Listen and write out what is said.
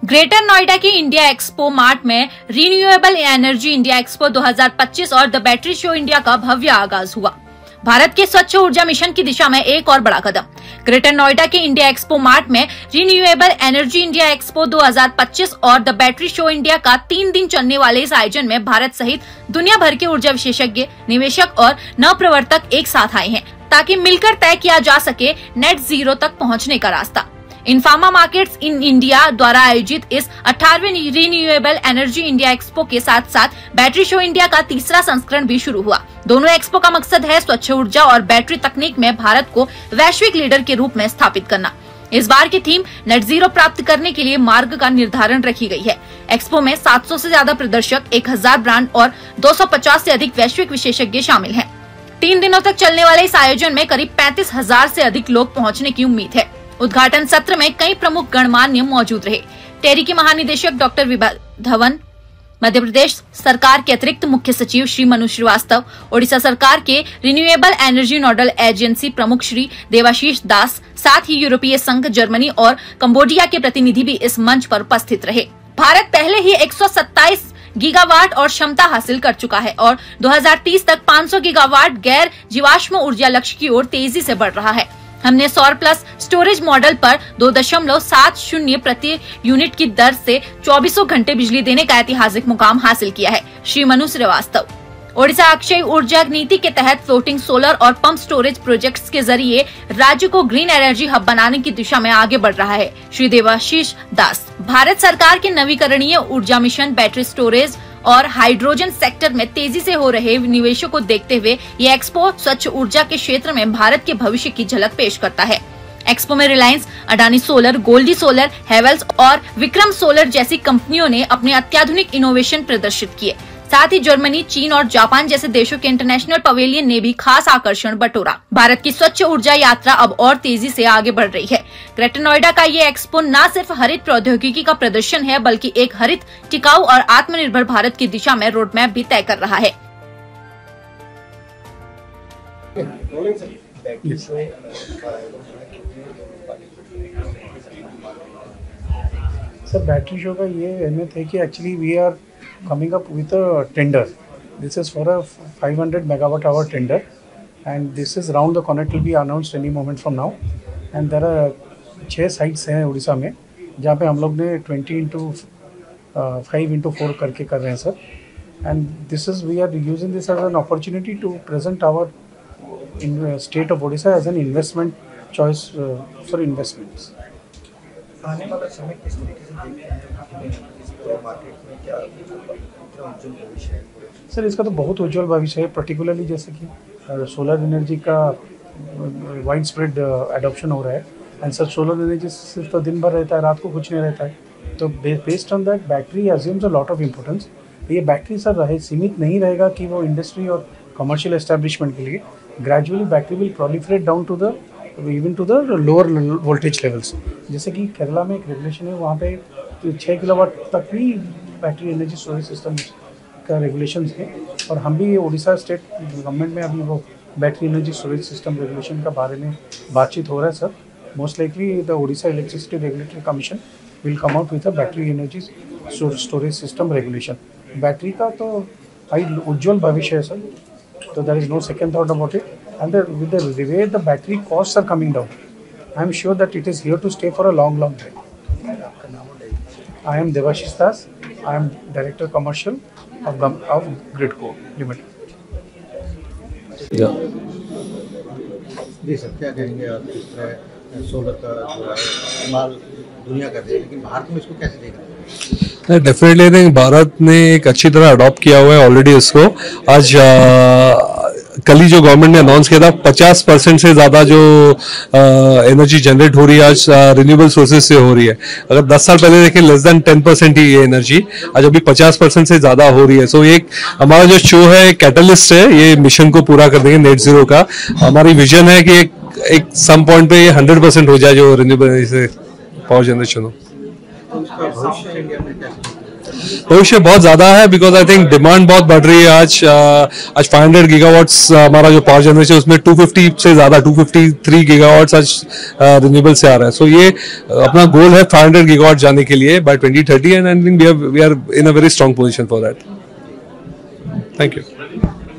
Greater Noida की India expo mart में renewable energy India expo 2025 और द बैटरी शो इंडिया का भव्य आगाज हुआ। भारत के स्वच्छ ऊर्जा मिशन की दिशा में एक और बड़ा कदम। ग्रेटर नोएडा के इंडिया एक्सपो मार्ट में रिन्यूएबल एनर्जी इंडिया एक्सपो 2025 और द बैटरी शो इंडिया का 3 दिन चलने वाले इस आयोजन में भारत सहित दुनिया भर के ऊर्जा विशेषज्ञ, निवेशक और नवप्रवर्तक एक साथ आए हैं ताकि मिलकर तय किया जा सके नेट जीरो तक पहुँचने का रास्ता। इन्फार्मा मार्केट्स इन इंडिया द्वारा आयोजित इस 18वें रिन्यूएबल एनर्जी इंडिया एक्सपो के साथ साथ बैटरी शो इंडिया का तीसरा संस्करण भी शुरू हुआ। दोनों एक्सपो का मकसद है स्वच्छ ऊर्जा और बैटरी तकनीक में भारत को वैश्विक लीडर के रूप में स्थापित करना। इस बार की थीम नेट जीरो प्राप्त करने के लिए मार्ग का निर्धारण रखी गई है। एक्सपो में 700 से ज्यादा प्रदर्शक, 1000 ब्रांड और 250 से अधिक वैश्विक विशेषज्ञ शामिल हैं। 3 दिनों तक चलने वाले इस आयोजन में करीब 35,000 से अधिक लोग पहुँचने की उम्मीद है। उद्घाटन सत्र में कई प्रमुख गणमान्य मौजूद रहे। टेरी के महानिदेशक डॉक्टर विभा धवन, मध्य प्रदेश सरकार के अतिरिक्त मुख्य सचिव श्री मनु श्रीवास्तव, ओडिशा सरकार के रिन्यूएबल एनर्जी नोडल एजेंसी प्रमुख श्री देवाशीष दास, साथ ही यूरोपीय संघ, जर्मनी और कंबोडिया के प्रतिनिधि भी इस मंच पर उपस्थित रहे। भारत पहले ही 127 गीगावाट और क्षमता हासिल कर चुका है और 2030 तक 500 गीगावाट गैर जीवाश्म ऊर्जा लक्ष्य की ओर तेजी से बढ़ रहा है। हमने सौर प्लस स्टोरेज मॉडल पर 2.70 प्रति यूनिट की दर से 24 घंटे बिजली देने का ऐतिहासिक मुकाम हासिल किया है। श्री मनु श्रीवास्तव ओडिशा अक्षय ऊर्जा नीति के तहत फ्लोटिंग सोलर और पंप स्टोरेज प्रोजेक्ट्स के जरिए राज्य को ग्रीन एनर्जी हब बनाने की दिशा में आगे बढ़ रहा है। श्री देवाशीष दास, भारत सरकार के नवीकरणीय ऊर्जा मिशन, बैटरी स्टोरेज और हाइड्रोजन सेक्टर में तेजी से हो रहे निवेशों को देखते हुए ये एक्सपो स्वच्छ ऊर्जा के क्षेत्र में भारत के भविष्य की झलक पेश करता है। एक्सपो में रिलायंस, अडानी सोलर, गोल्डी सोलर, हेवेल्स और विक्रम सोलर जैसी कंपनियों ने अपने अत्याधुनिक इनोवेशन प्रदर्शित किए। साथ ही जर्मनी, चीन और जापान जैसे देशों के इंटरनेशनल पवेलियन ने भी खास आकर्षण बटोरा। भारत की स्वच्छ ऊर्जा यात्रा अब और तेजी से आगे बढ़ रही है। ग्रेटर नोएडा का ये एक्सपो न सिर्फ हरित प्रौद्योगिकी का प्रदर्शन है, बल्कि एक हरित, टिकाऊ और आत्मनिर्भर भारत की दिशा में रोड मैप भी तय कर रहा है। सर, बैटरी शो का ये अहमियत है कि actually we are coming up with a tender. This is for a 500 megawatt hour tender, and this is round the corner. It will be announced any moment from now. And there are 6 sites हैं उड़ीसा में जहाँ पे हम लोग ने 20x5x4 करके कर रहे हैं sir. And this is, we are using this as an opportunity to present our state of Odisha as an investment choice for investments. आने वाला समय किस तरीके से देखते हैं मार्केट में, क्या उज्जवल भविष्य है? सर, इसका तो बहुत उज्जवल भविष्य है, पर्टिकुलरली जैसे कि सोलर एनर्जी का वाइड स्प्रेड एडॉप्शन हो रहा है। एंड सर, सोलर एनर्जी सिर्फ तो दिन भर रहता है, रात को कुछ नहीं रहता है। तो based on that battery assumes a lot of importance. ये बैटरी सर सीमित नहीं रहेगा कि वो इंडस्ट्री और कमर्शियल एस्टेब्लिशमेंट के लिए। Gradually battery will proliferate down to the even to the lower voltage levels. जैसे कि केरला में एक रेगुलेशन है, वहाँ पे 6 किलोवाट तक भी बैटरी एनर्जी स्टोरेज सिस्टम का रेगुलेशन है। और हम भी उड़ीसा स्टेट गवर्नमेंट में अभी वो battery energy storage system regulation का बारे में बातचीत हो रहा है sir. Most likely the Odisha electricity regulatory commission will come out with a battery energy storage system regulation. Battery का तो उज्जवल भविष्य है सर, तो there is no second thought about it. And with the way the battery costs are coming down, I am sure that it is here to stay for a long time. I am Devashish Das. I am Director Commercial of Gridco Limited. जी sir, क्या कहेंगे आप इस तरह solar का जो है इस्तेमाल दुनिया कर रही है, लेकिन भारत में इसको कैसे देख रहे हैं? डेफिनेटली नहीं, भारत ने एक अच्छी तरह अडॉप्ट किया हुआ है ऑलरेडी इसको। आज कल ही जो गवर्नमेंट ने अनाउंस किया था 50% से ज़्यादा जो एनर्जी जनरेट हो रही है आज रिन्यूएबल सोर्सेज से हो रही है। अगर 10 साल पहले देखें लेस देन 10% ही ये एनर्जी, आज अभी 50% से ज़्यादा हो रही है। सो एक हमारा जो शो है कैटलिस्ट है ये मिशन को पूरा कर देंगे नेट जीरो का। हमारी विजन है कि एक सम पॉइंट पे 100% हो जाए जो रिन्यूएबल एनर्जी से पावर जनरेशन हो। भविष्य बहुत ज़्यादा है, बिकॉज आई थिंक डिमांड बहुत बढ़ रही है। आज 500 गीगावाट्स हमारा जो पावर जनरेशन है उसमें 250 से ज़्यादा 253 गीगावाट्स आज रिन्यूएबल से आ रहा है। सो ये अपना गोल है 500 गीगावाट जाने के लिए by 2030, and I think we are in a very strong position for that. Thank you.